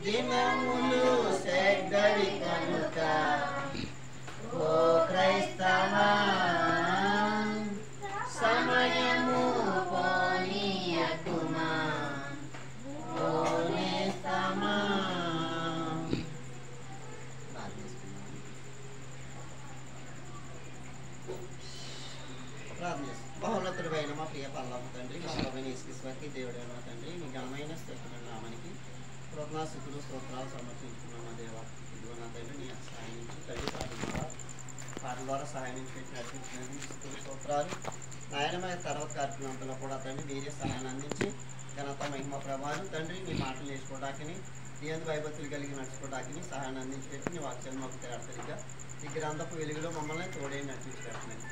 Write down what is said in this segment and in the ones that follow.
దినములు సెగ్గడి కనుక ఓ క్రైస్తవా సమయము పోనీయకుమా ఓ నేస్తమా. బహుళతుడైన మా ప్రియ పల్లవ తండ్రి, మా ప్రభువైన యేసుక్రీస్తు వారికి దేవుడైన మా తండ్రి, మీ ఘనమైన స్తోత్రమైన నామానికి కృతజ్ఞతాస్తుతులు స్తోత్రాలు సమర్పించుకున్నాం మా దేవ. ఇదిగో నా తండ్రి నీ సహాయం నుంచి తండ్రి పాటల ద్వారా సహాయం నుంచి పెట్టి నడిపించినందుకు స్తోత్రాలు. నాయనమైన తర్వాత కార్యక్రమంలో కూడా తండ్రి మీరే సహాయాన్ని అందించి ఘనత మహిమ ప్రభావం తండ్రి మీ మాటలు నేర్చుకోవడానికి నీ అందు భయభక్తులు కలిగి నడుచుకోవడానికి సహాయాన్ని అందించి పెట్టి నీ వాక్యాన్ని మాకు తేడతరిగా ఈ గ్రంథపు వెలుగులో మమ్మల్ని తోడే నడిపించుకుంటున్నాను.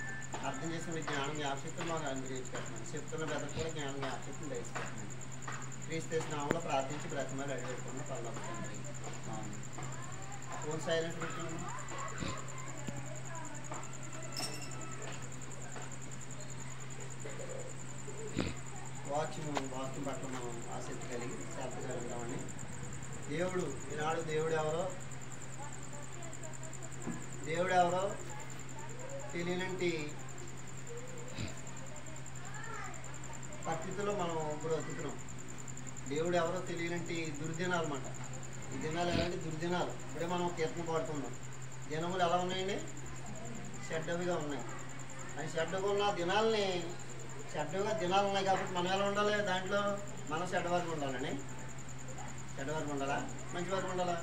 అర్థం చేసిన జ్ఞానం జ్ఞాపశక్తులు మాకు అనుగ్రహించుకుంటున్నాను. చెప్తున్న బెదకు కూడా జ్ఞానం జ్ఞాపశక్తులు దయచుకుంటున్నాను. క్రీస్తు నామంలో ప్రార్థించి బ్రతిమలు అడిగేట్టుకున్న పల్లవ తండ్రి. ఫోన్ సైలెంట్ పెట్టుకున్నాను. వాక్యం పట్ల మనం ఆసక్తి కలిగి శ్రద్ధగా ఉంటామని దేవుడు ఈనాడు దేవుడు ఎవరో తెలియనంటి పరిస్థితుల్లో మనం బ్రతుకుతున్నాం. దేవుడు ఎవరో తెలియనంటి దుర్దినాలు అన్నమాట. ఈ దినాలు ఎలాంటి దుర్దినాలు. ఇప్పుడే మనం కీర్తన పాడుతున్నాం. దినములు ఎలా ఉన్నాయండి? చెడ్డవిగా ఉన్నాయి. అది చెడ్డగా ఉన్న దినాలని చెడ్డగా దినాలు ఉన్నాయి కాబట్టి మనం ఎలా ఉండాలి? దాంట్లో మనం చెడ్డవారికి ఉండాలని. చెడ్డవారికి ఉండాలా? మంచివారికి ఉండాలా?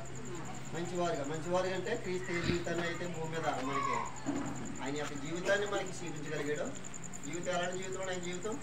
మంచివారిగా అంటే క్రీస్తు జీవితాన్ని అయితే భూమి మీద మనకి ఆయన యొక్క జీవితాన్ని మనకి చూపించగలిగాడు. జీవితం ఎలాంటి జీవితంలో ఆయన జీవితం